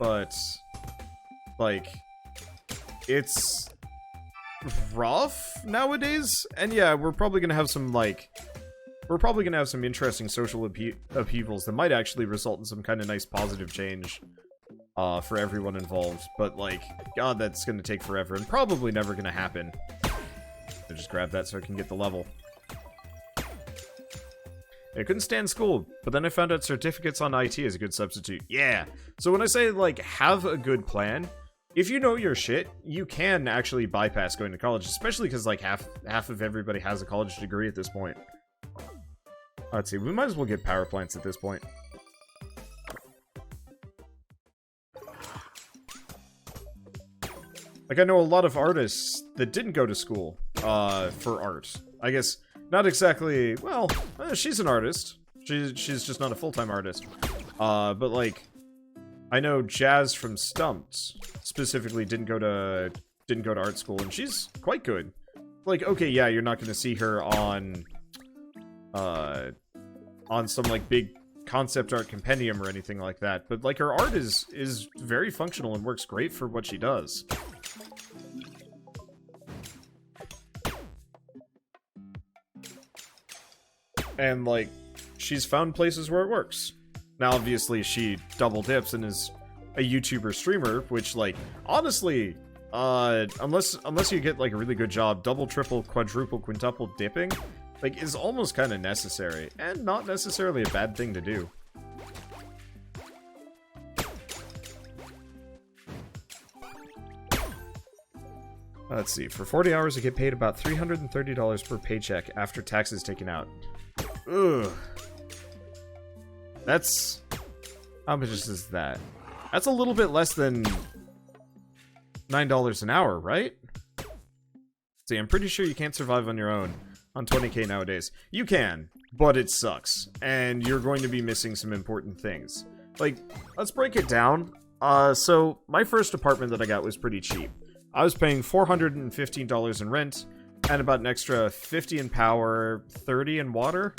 but like it's rough nowadays. And yeah, we're probably gonna have some interesting social upheavals that might actually result in some kind of nice positive change for everyone involved. But like, God, that's gonna take forever and probably never gonna happen. So just grab that so I can get the level. I couldn't stand school, but then I found out certificates on IT is a good substitute. Yeah. So when I say, like, have a good plan, if you know your shit, you can actually bypass going to college, especially because, like, half of everybody has a college degree at this point. Let's see, we might as well get power plants at this point. Like, I know a lot of artists that didn't go to school for art. I guess... Not exactly, well, she's an artist. She's just not a full-time artist. But like, I know Jazz from Stumped specifically didn't go to art school, and she's quite good. Like, okay, yeah, you're not gonna see her on some like big concept art compendium or anything like that, but like her art is very functional and works great for what she does. And, like, she's found places where it works. Now, obviously, she double dips and is a YouTuber streamer, which, like, honestly, unless you get, like, a really good job, double, triple, quadruple, quintuple dipping, like, is almost kind of necessary, and not necessarily a bad thing to do. Let's see, for 40 hours, I get paid about $330 per paycheck after taxes taken out. Ugh. That's... How much is that? That's a little bit less than $9 an hour, right? See, I'm pretty sure you can't survive on your own on 20k nowadays. You can, but it sucks. And you're going to be missing some important things. Like, let's break it down. So, my first apartment that I got was pretty cheap. I was paying $415 in rent, and about an extra $50 in power, $30 in water,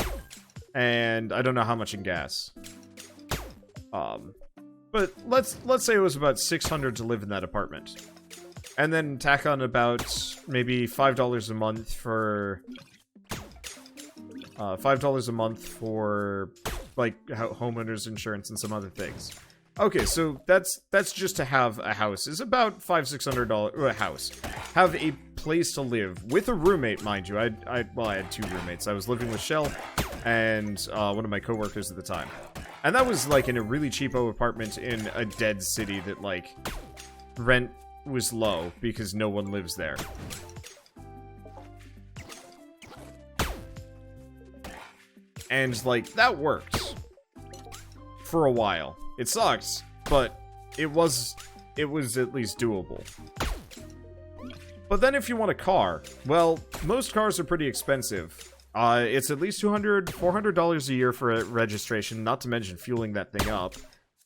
and I don't know how much in gas. But let's say it was about $600 to live in that apartment, and then tack on about maybe $5 a month for like homeowners insurance and some other things. Okay, so that's just to have a house. Is about $500-600 a house. Have a place to live with a roommate, mind you. I had two roommates. I was living with Shell and one of my coworkers at the time, and that was like in a really cheapo apartment in a dead city that like rent was low because no one lives there. And like that worked for a while. It sucks, but it was at least doable. But then if you want a car, well, most cars are pretty expensive. It's at least $400 a year for a registration, not to mention fueling that thing up.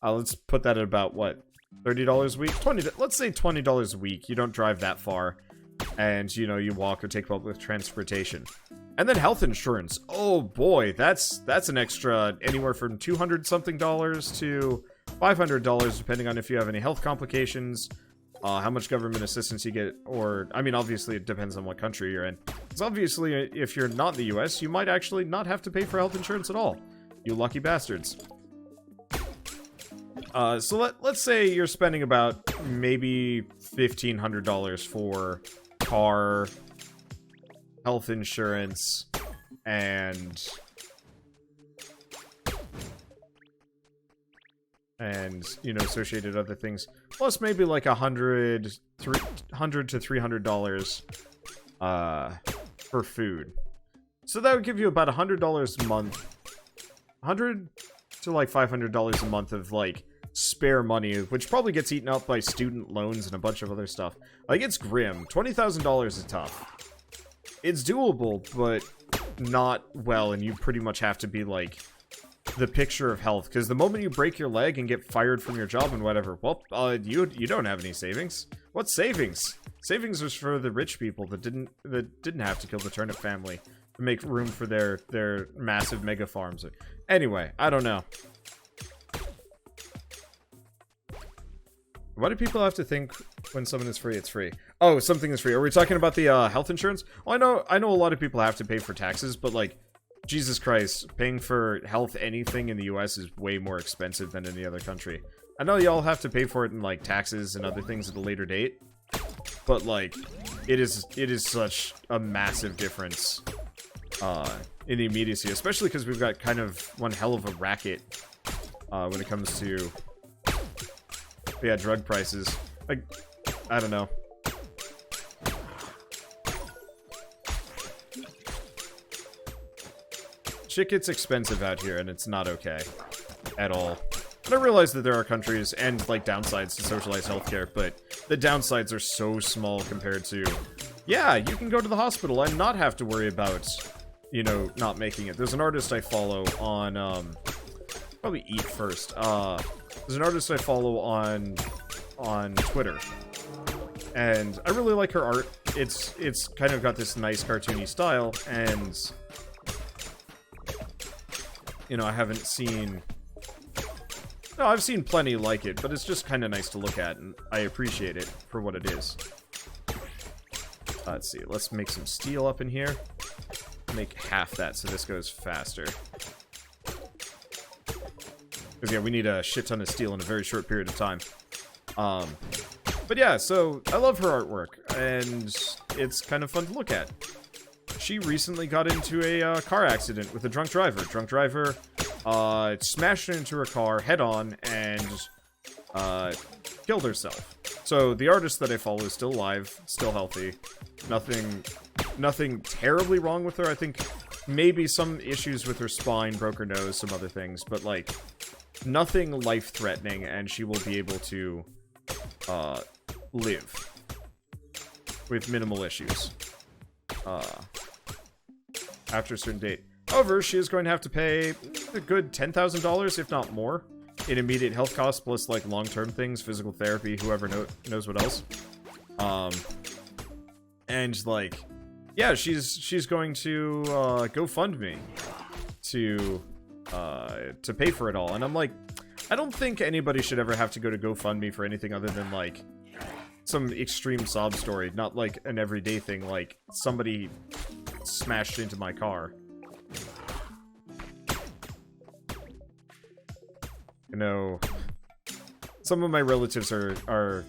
Let's put that at about, what, $30 a week? Let's say $20 a week. You don't drive that far, and, you know, you walk or take public transportation. And then health insurance. Oh boy, that's an extra anywhere from $200-something to $500, depending on if you have any health complications, how much government assistance you get, or, I mean, obviously it depends on what country you're in. Because obviously, if you're not in the US, you might actually not have to pay for health insurance at all. You lucky bastards. So let's say you're spending about maybe $1,500 for car, health insurance, and you know, associated other things, plus maybe like $100 to $300 for food. So that would give you about $100 a month, $100 to like $500 a month of like spare money, which probably gets eaten up by student loans and a bunch of other stuff. Like, it's grim. $20,000 is tough. It's doable, but not well, and you pretty much have to be, like, the picture of health. Because the moment you break your leg and get fired from your job and whatever, well, you don't have any savings. What savings? Savings was for the rich people that didn't have to kill the turnip family to make room for their massive mega farms. Anyway, I don't know. Why do people have to think when something is free, it's free? Oh, something is free. Are we talking about the health insurance? Well, I know a lot of people have to pay for taxes, but like, Jesus Christ, paying for health anything in the US is way more expensive than any other country. I know y'all have to pay for it in like taxes and other things at a later date, but like, it is such a massive difference in the immediacy, especially because we've got kind of one hell of a racket when it comes to drug prices. Like, I don't know. Shit gets expensive out here, and it's not okay at all. And I realize that there are countries and like downsides to socialized healthcare, but the downsides are so small compared to, yeah, you can go to the hospital and not have to worry about, you know, not making it. There's an artist I follow on, probably eat first. There's an artist I follow on Twitter, and I really like her art. It's kind of got this nice cartoony style, and you know, I haven't seen. No, I've seen plenty like it, but it's just kind of nice to look at, and I appreciate it for what it is. Let's see. Let's make some steel up in here. Make half that so this goes faster. Because, yeah, we need a shit ton of steel in a very short period of time. But yeah, so I love her artwork, and it's kind of fun to look at. She recently got into a car accident with a drunk driver. Drunk driver smashed into her car head-on and killed herself. So the artist that I follow is still alive, still healthy. Nothing terribly wrong with her. I think maybe some issues with her spine, broke her nose, some other things, but like nothing life-threatening, and she will be able to live with minimal issues after a certain date. However, she is going to have to pay a good $10,000, if not more, in immediate health costs, plus like long-term things, physical therapy, whoever knows what else. And like, yeah, she's going to GoFundMe to pay for it all. And I'm like, I don't think anybody should ever have to go to GoFundMe for anything other than like some extreme sob story, not like an everyday thing, like somebody smashed into my car. You know, some of my relatives are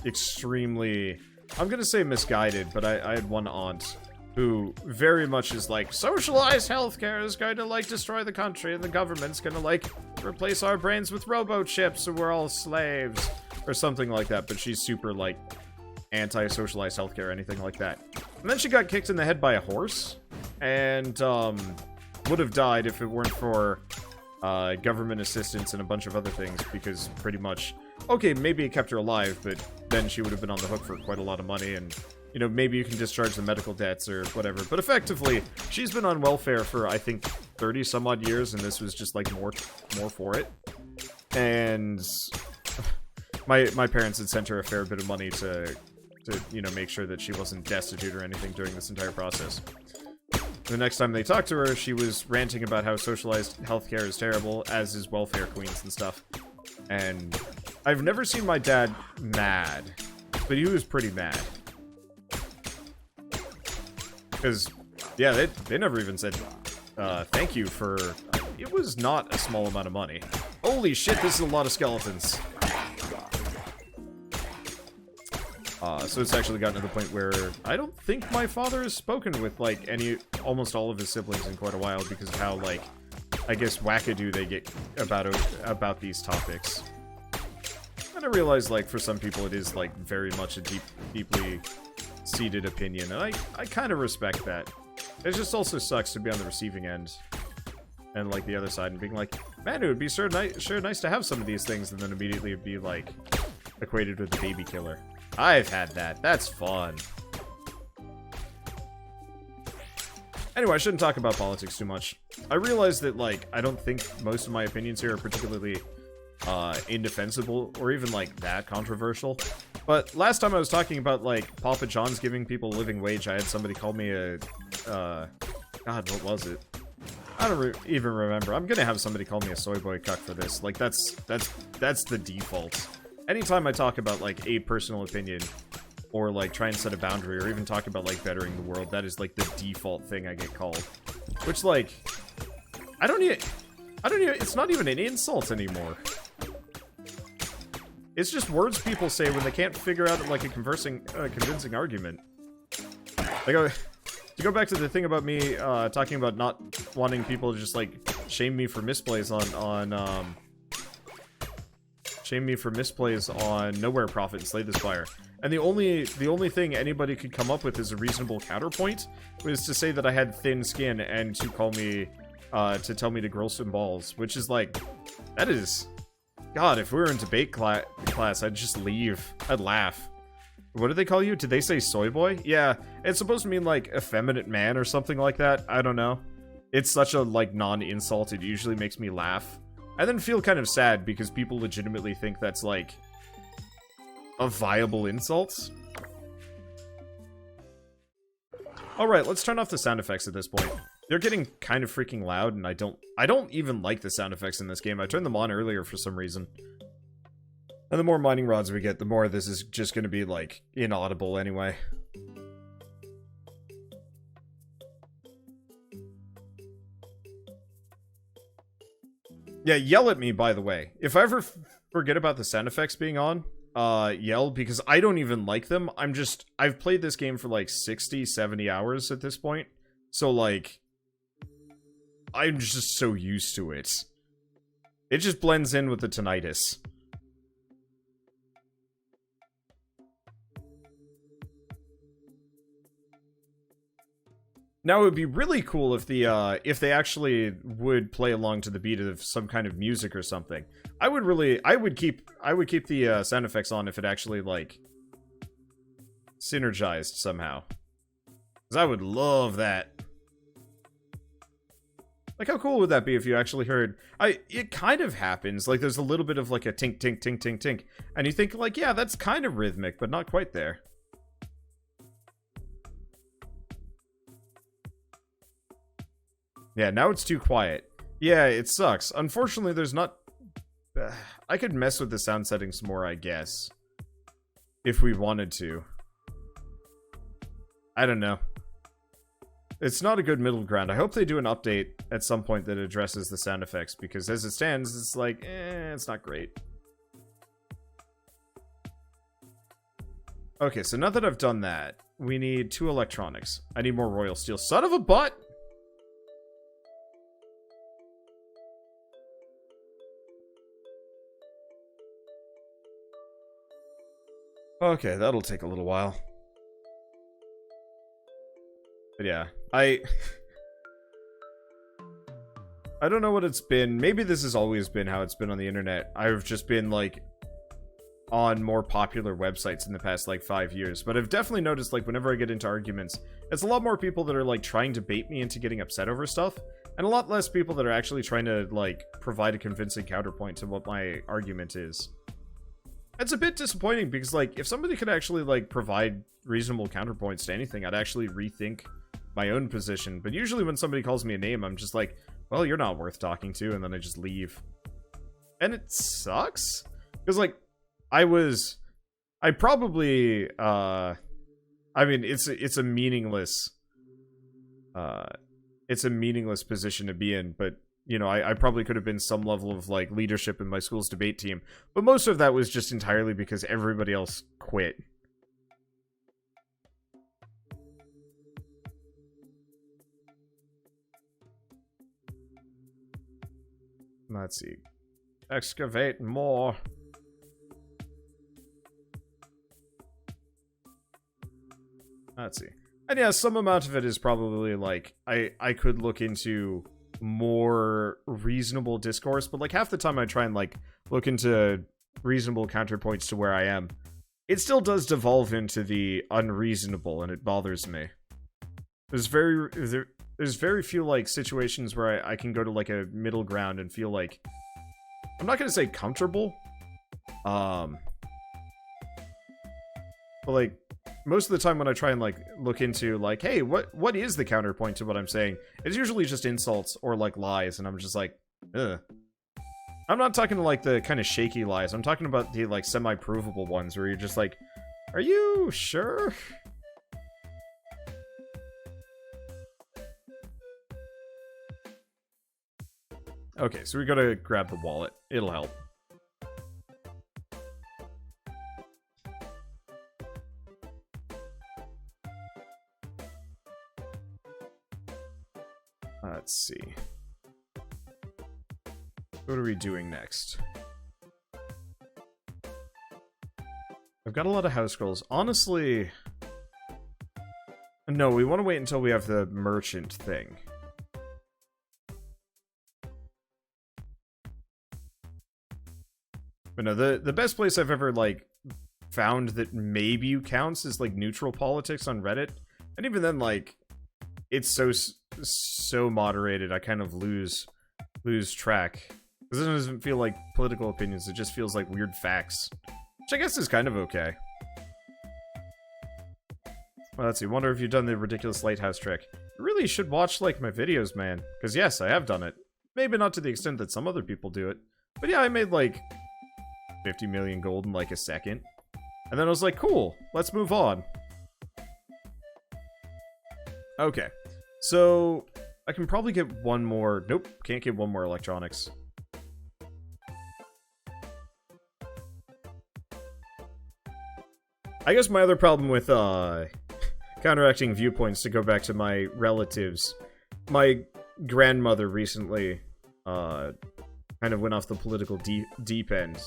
extremely, I'm gonna say misguided, but I had one aunt who very much is like, socialized healthcare is going to like destroy the country, and the government's gonna like replace our brains with robo-chips so we're all slaves, or something like that. But she's super like anti-socialized healthcare or anything like that. And then she got kicked in the head by a horse, and would have died if it weren't for government assistance and a bunch of other things, because pretty much, okay, maybe it kept her alive, but then she would have been on the hook for quite a lot of money, and, you know, maybe you can discharge the medical debts or whatever. But effectively, she's been on welfare for, I think, 30 some odd years, and this was just, like, more for it. And my parents had sent her a fair bit of money to, you know, make sure that she wasn't destitute or anything during this entire process. The next time they talked to her, she was ranting about how socialized healthcare is terrible, as is welfare queens and stuff. And I've never seen my dad mad, but he was pretty mad. Because, yeah, they never even said thank you for... It was not a small amount of money. Holy shit, this is a lot of skeletons. So it's actually gotten to the point where I don't think my father has spoken with, like, almost all of his siblings in quite a while, because of how, like, I guess wackadoo they get about these topics. And I realize, like, for some people it is, like, very much a deeply seated opinion, and I kind of respect that. It just also sucks to be on the receiving end, and, like, the other side, and being like, man, it would be sure nice to have some of these things, and then immediately be, like, equated with a baby killer. I've had that. That's fun. Anyway, I shouldn't talk about politics too much. I realize that, like, I don't think most of my opinions here are particularly indefensible or even, like, that controversial. But last time I was talking about, like, Papa John's giving people a living wage, I had somebody call me a, God, what was it? I don't even remember. I'm gonna have somebody call me a soy boy cuck for this. Like, that's the default. anytime I talk about, like, a personal opinion, or, like, try and set a boundary, or even talk about, like, bettering the world, that is, like, the default thing I get called. Which, like, I don't even, it's not even an insult anymore. It's just words people say when they can't figure out, like, a convincing argument. Like, to go back to the thing about me, talking about not wanting people to just, like, shame me for misplays on Nowhere Prophet and Slay the Spire. And the only thing anybody could come up with as a reasonable counterpoint was to say that I had thin skin and to call me, to tell me to grow some balls, which is like, that is, God, if we were in debate class, I'd just leave. I'd laugh. What do they call you? Did they say soy boy? Yeah, it's supposed to mean, like, effeminate man or something like that. I don't know. It's such a, like, non-insult. It usually makes me laugh. I then feel kind of sad because people legitimately think that's, like, a viable insult. Alright, let's turn off the sound effects at this point. They're getting kind of freaking loud, and I don't even like the sound effects in this game. I turned them on earlier for some reason. And the more mining rods we get, the more this is just going to be, like, inaudible anyway. Yeah, yell at me, by the way. If I ever forget about the sound effects being on, yell, because I don't even like them. I've played this game for, like, 60, 70 hours at this point. So, like, I'm just so used to it. It just blends in with the tinnitus. Now, it would be really cool if they actually would play along to the beat of some kind of music or something. I would keep the sound effects on if it actually, like, synergized somehow. Because I would love that. Like, how cool would that be if you actually heard... It kind of happens. Like, there's a little bit of, like, a tink, tink, tink, tink, tink. And you think, like, yeah, that's kind of rhythmic, but not quite there. Yeah, now it's too quiet. Yeah, it sucks. Unfortunately, there's not... I could mess with the sound settings more, I guess. If we wanted to. I don't know. It's not a good middle ground. I hope they do an update at some point that addresses the sound effects, because as it stands, it's like, it's not great. Okay, so now that I've done that, we need 2 electronics. I need more royal steel. Son of a butt! Okay, that'll take a little while. But yeah, I don't know what it's been. Maybe this has always been how it's been on the internet. I've just been, like, on more popular websites in the past, like, 5 years. But I've definitely noticed, like, whenever I get into arguments, it's a lot more people that are, like, trying to bait me into getting upset over stuff, and a lot less people that are actually trying to, like, provide a convincing counterpoint to what my argument is. It's a bit disappointing because, like, if somebody could actually, like, provide reasonable counterpoints to anything, I'd actually rethink my own position. But usually when somebody calls me a name, I'm just like, well, you're not worth talking to, and then I just leave. And it sucks. Because, like, I probably, I mean, it's a meaningless position to be in, but, you know, I probably could have been some level of, like, leadership in my school's debate team. But most of that was just entirely because everybody else quit. Let's see. Excavate more. Let's see. And yeah, some amount of it is probably, like, I could look into more reasonable discourse, but, like, half the time I try and, like, look into reasonable counterpoints to where I am, it still does devolve into the unreasonable, and it bothers me. There's very few, like, situations where I can go to, like, a middle ground and feel like, I'm not gonna say comfortable, but, like, most of the time when I try and, like, look into, like, hey, what is the counterpoint to what I'm saying, it's usually just insults or, like, lies, and I'm just like, ugh. I'm not talking like the kind of shaky lies. I'm talking about the like semi-provable ones where you're just like, are you sure? Okay, so we gotta grab the wallet. It'll help. Let's see. What are we doing next? I've got a lot of house scrolls. Honestly... No, we want to wait until we have the merchant thing. But no, the best place I've ever, like, found that maybe counts is, like, neutral politics on Reddit. And even then, like, it's so moderated, I kind of lose track. Because it doesn't feel like political opinions, it just feels like weird facts. Which I guess is kind of okay. Well, let's see, wonder if you've done the ridiculous lighthouse trick. You really should watch, like, my videos, man. Because yes, I have done it. Maybe not to the extent that some other people do it. But yeah, I made, like, 50 million gold in, like, a second. And then I was like, cool, let's move on. Okay. So, I can probably get one more... Nope, can't get one more electronics. I guess my other problem with, counteracting viewpoints, to go back to my relatives, my grandmother recently, kind of went off the political deep end.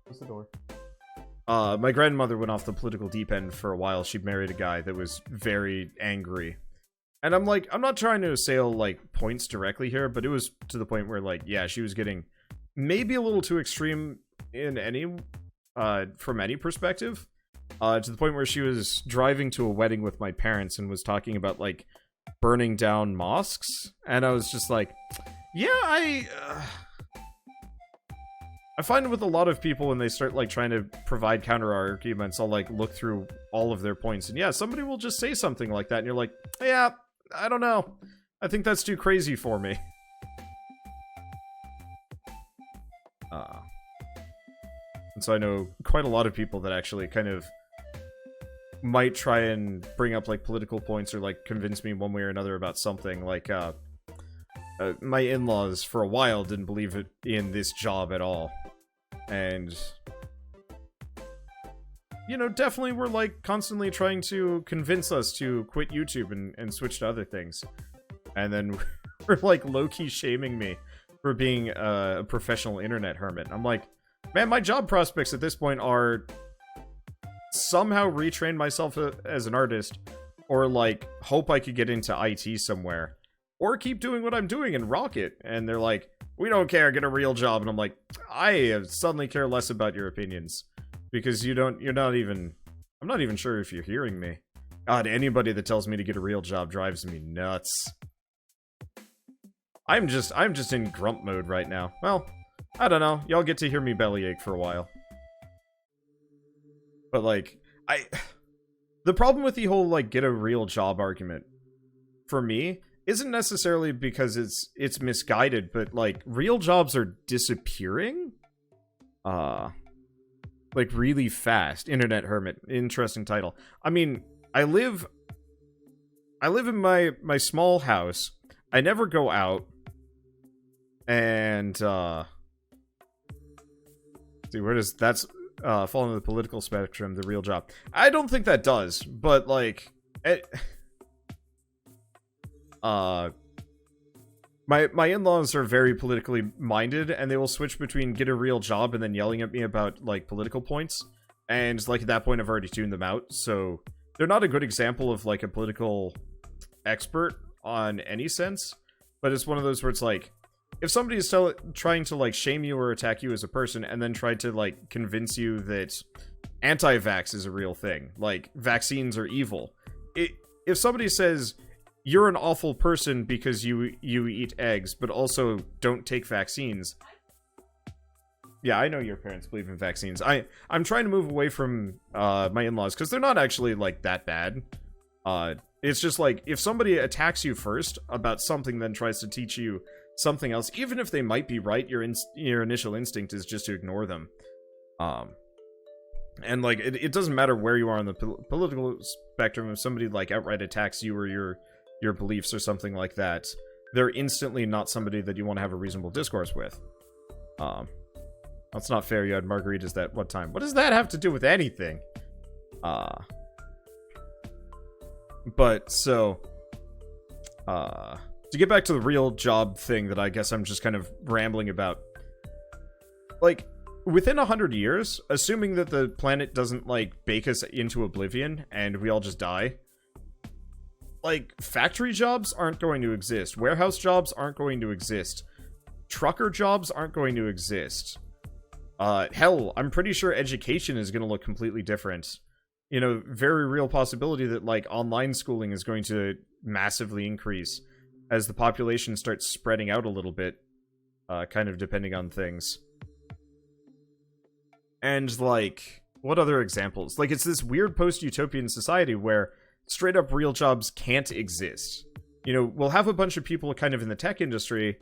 What's the door? My grandmother went off the political deep end for a while. She married a guy that was very angry. And I'm like, I'm not trying to assail, like, points directly here, but it was to the point where, like, yeah, she was getting maybe a little too extreme in any, from any perspective. To the point where she was driving to a wedding with my parents and was talking about, like, burning down mosques. And I was just like, yeah, I find with a lot of people when they start, like, trying to provide counter-arguments, I'll, like, look through all of their points. And yeah, somebody will just say something like that, and you're like, yeah, I don't know. I think that's too crazy for me. And so I know quite a lot of people that actually kind of might try and bring up, like, political points or, like, convince me one way or another about something. Like, my in-laws for a while didn't believe in this job at all. And, you know, definitely were, like, constantly trying to convince us to quit YouTube and switch to other things. And then we're, like, low-key shaming me for being a professional internet hermit. I'm like, man, my job prospects at this point are somehow retrain myself as an artist, or, like, hope I could get into IT somewhere, or keep doing what I'm doing and rock it. And they're like, we don't care, get a real job. And I'm like, I suddenly care less about your opinions, because I'm not even sure if you're hearing me. God, anybody that tells me to get a real job drives me nuts. I'm just in grump mode right now. Well, I don't know. Y'all get to hear me bellyache for a while. But, like, the problem with the whole, like, get a real job argument, for me, isn't necessarily because it's misguided, but, like, real jobs are disappearing? Like, really fast. Internet Hermit. Interesting title. I mean, I live in my small house. I never go out. And, see, where does that's fall into the political spectrum, the real job? I don't think that does, but, like, my in-laws are very politically minded, and they will switch between get a real job and then yelling at me about, like, political points. And, like, at that point, I've already tuned them out, so they're not a good example of, like, a political expert on any sense. But it's one of those where it's like, if somebody is trying to, like, shame you or attack you as a person, and then try to, like, convince you that anti-vax is a real thing, like, vaccines are evil. If somebody says, you're an awful person because you eat eggs, but also don't take vaccines. Yeah, I know your parents believe in vaccines. I'm trying to move away from my in-laws, because they're not actually, like, that bad. It's just like, if somebody attacks you first about something, then tries to teach you something else, even if they might be right, your initial instinct is just to ignore them. And like, it doesn't matter where you are on the political spectrum. If somebody like outright attacks you or your beliefs or something like that, they're instantly not somebody that you want to have a reasonable discourse with. That's not fair. You had margaritas that what time? What does that have to do with anything? But so, to get back to the real job thing that I guess I'm just kind of rambling about, like, within 100 years, assuming that the planet doesn't, like, bake us into oblivion and we all just die, like, factory jobs aren't going to exist. Warehouse jobs aren't going to exist. Trucker jobs aren't going to exist. Hell, I'm pretty sure education is going to look completely different. You know, very real possibility that, like, online schooling is going to massively increase as the population starts spreading out a little bit, kind of depending on things. And, like, what other examples? Like, it's this weird post-utopian society where straight-up real jobs can't exist. You know, we'll have a bunch of people kind of in the tech industry,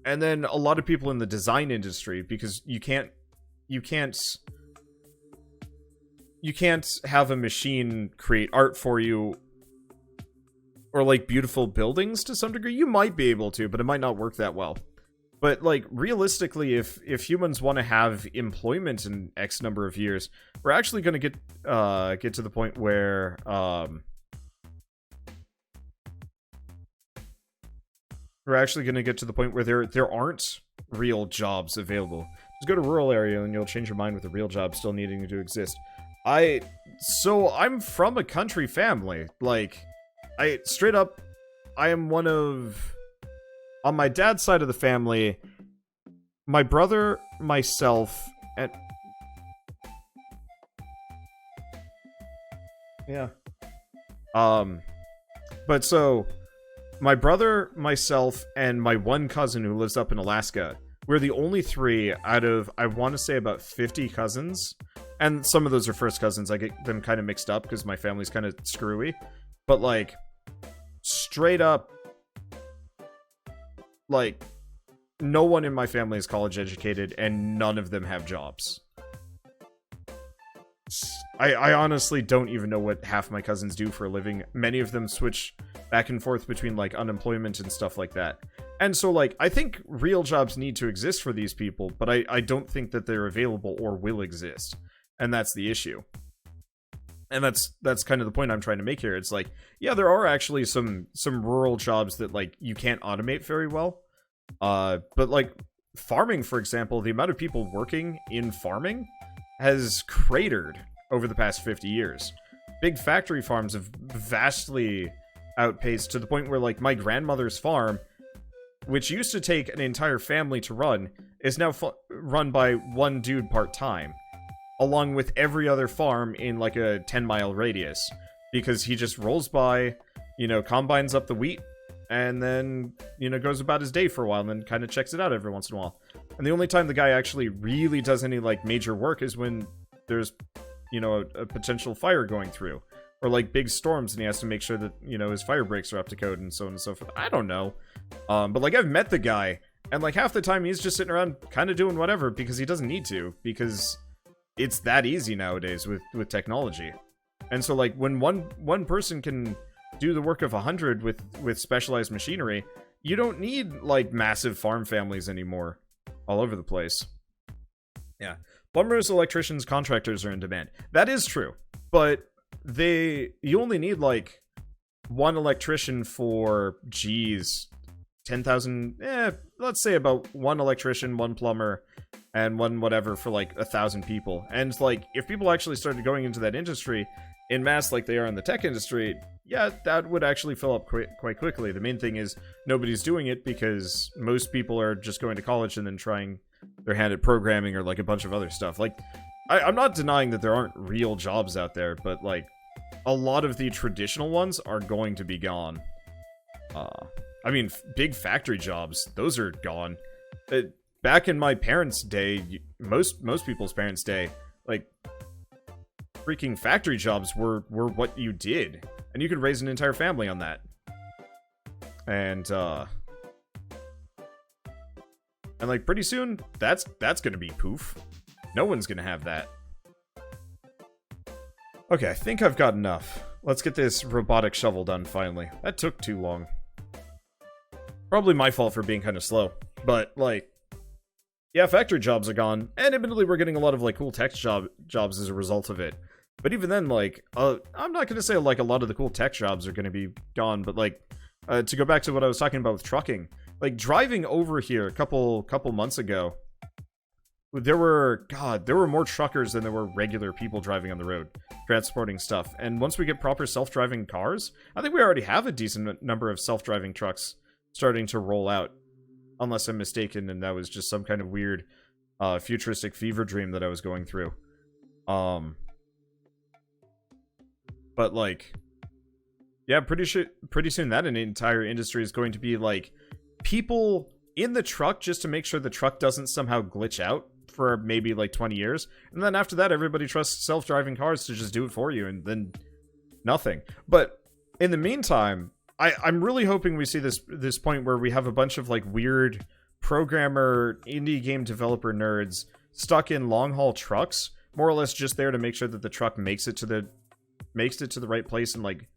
and then a lot of people in the design industry, because you can't have a machine create art for you, or, like, beautiful buildings to some degree. You might be able to, but it might not work that well. But, like, realistically, if humans want to have employment in X number of years, we're actually going to get to the point where, there aren't real jobs available. Just go to rural area and you'll change your mind with the real jobs still needing to exist. So I'm from a country family. Like, straight up, I am one of... On my dad's side of the family, my brother, myself, and... Yeah. But so, my brother, myself, and my one cousin who lives up in Alaska, we're the only three out of, I want to say, about 50 cousins. And some of those are first cousins. I get them kind of mixed up because my family's kind of screwy. But, like, straight up, like, no one in my family is college educated, and none of them have jobs. I honestly don't even know what half my cousins do for a living. Many of them switch back and forth between, like, unemployment and stuff like that. And so, like, I think real jobs need to exist for these people, but I don't think that they're available or will exist. And that's the issue. And that's kind of the point I'm trying to make here. It's like, yeah, there are actually some rural jobs that, like, you can't automate very well. But, like, farming, for example, the amount of people working in farming has cratered over the past 50 years. Big factory farms have vastly outpaced to the point where, like, my grandmother's farm, which used to take an entire family to run, is now run by one dude part-time, along with every other farm in, like, a 10-mile radius, because he just rolls by, you know, combines up the wheat, and then, you know, goes about his day for a while, and then kind of checks it out every once in a while. And the only time the guy actually really does any, like, major work is when there's, you know, a potential fire going through, or, like, big storms, and he has to make sure that, you know, his fire breaks are up to code, and so on and so forth. I don't know. But, like, I've met the guy, and, like, half the time he's just sitting around kind of doing whatever, because he doesn't need to, because it's that easy nowadays with technology. And so, like, when one person can do the work of 100 with specialized machinery, you don't need, like, massive farm families anymore all over the place. Yeah. Plumbers, electricians, contractors are in demand. That is true. But you only need, like, one electrician for, 10,000, let's say about one electrician, one plumber, and one whatever for, like, 1,000 people. And, like, if people actually started going into that industry in mass like they are in the tech industry, yeah, that would actually fill up quite quickly. The main thing is nobody's doing it because most people are just going to college and then trying their hand at programming or, like, a bunch of other stuff. Like, I'm not denying that there aren't real jobs out there, but, like, a lot of the traditional ones are going to be gone. I mean, big factory jobs, those are gone. Back in my parents' day, most people's parents' day, like, freaking factory jobs were what you did. And you could raise an entire family on that. And like, pretty soon, that's gonna be poof. No one's gonna have that. Okay, I think I've got enough. Let's get this robotic shovel done, finally. That took too long. Probably my fault for being kind of slow. But, like, yeah, factory jobs are gone. And admittedly, we're getting a lot of, like, cool tech jobs as a result of it. But even then, like, I'm not gonna say, like, a lot of the cool tech jobs are gonna be gone, but, like, to go back to what I was talking about with trucking, like, driving over here a couple months ago, there were more truckers than there were regular people driving on the road, transporting stuff. And once we get proper self-driving cars, I think we already have a decent number of self-driving trucks starting to roll out. Unless I'm mistaken, and that was just some kind of weird, futuristic fever dream that I was going through. But, like, yeah, pretty soon that an entire industry is going to be, like, people in the truck just to make sure the truck doesn't somehow glitch out for maybe like 20 years. And then after that, everybody trusts self-driving cars to just do it for you, and then nothing. But in the meantime, I'm really hoping we see this point where we have a bunch of like weird programmer, indie game developer nerds stuck in long-haul trucks, more or less just there to make sure that the truck makes it to the right place and, like,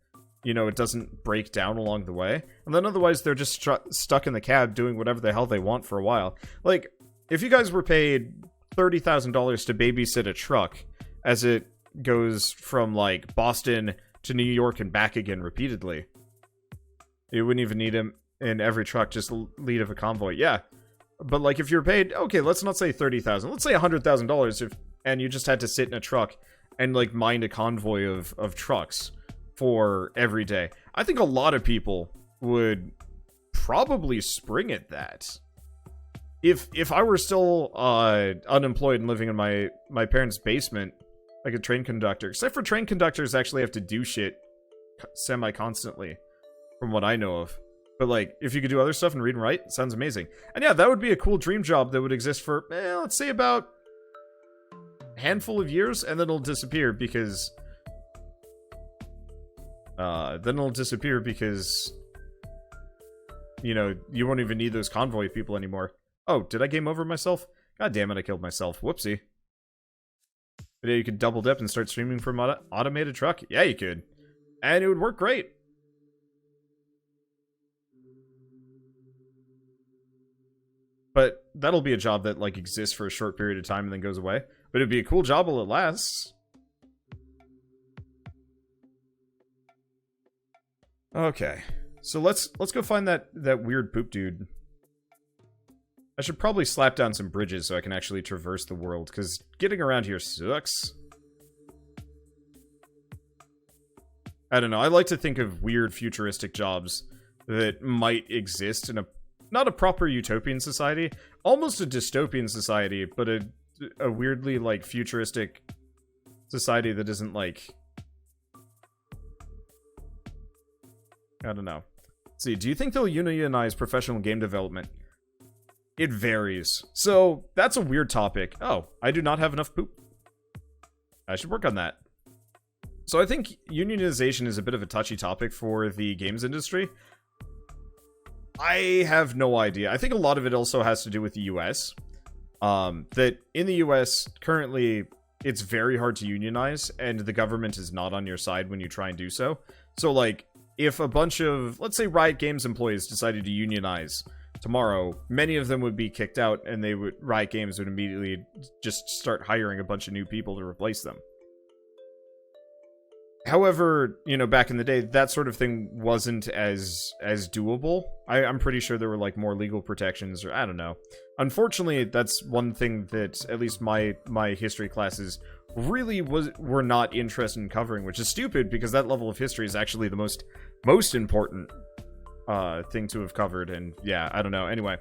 you know, it doesn't break down along the way. And then otherwise, they're just stuck in the cab doing whatever the hell they want for a while. Like, if you guys were paid $30,000 to babysit a truck as it goes from, like, Boston to New York and back again repeatedly, you wouldn't even need him in every truck, just lead of a convoy. Yeah. But, like, if you're paid, okay, let's not say $30,000. Let's say $100,000 and you just had to sit in a truck and, like, mind a convoy of trucks for every day. I think a lot of people would probably spring at that. If I were still unemployed and living in my parents' basement, like a train conductor, except for train conductors actually have to do shit semi-constantly, from what I know of. But, like, if you could do other stuff and read and write, it sounds amazing. And yeah, that would be a cool dream job that would exist for, let's say about a handful of years, and then it'll disappear because... you know, you won't even need those convoy people anymore. Oh, did I game over myself? God damn it, I killed myself. Whoopsie. But yeah, you could double dip and start streaming from automated truck. Yeah, you could. And it would work great. But that'll be a job that, like, exists for a short period of time and then goes away. But it'd be a cool job while it lasts. Okay. So let's go find that weird poop dude. I should probably slap down some bridges so I can actually traverse the world, because getting around here sucks. I don't know, I like to think of weird futuristic jobs that might exist in not a proper utopian society, almost a dystopian society, but a weirdly, like, futuristic society that isn't, like... I don't know. Let's see, do you think they'll unionize professional game development? It varies. So, that's a weird topic. Oh, I do not have enough poop. I should work on that. So I think unionization is a bit of a touchy topic for the games industry. I have no idea. I think a lot of it also has to do with the US. That in the US, currently, it's very hard to unionize, and the government is not on your side when you try and do so. So, like, if a bunch of, let's say, Riot Games employees decided to unionize tomorrow, many of them would be kicked out, and Riot Games would immediately just start hiring a bunch of new people to replace them. However, you know, back in the day, that sort of thing wasn't as doable. I'm pretty sure there were, like, more legal protections, or I don't know. Unfortunately, that's one thing that at least my history classes really were not interested in covering, which is stupid because that level of history is actually the most important thing to have covered. And yeah, I don't know. Anyway,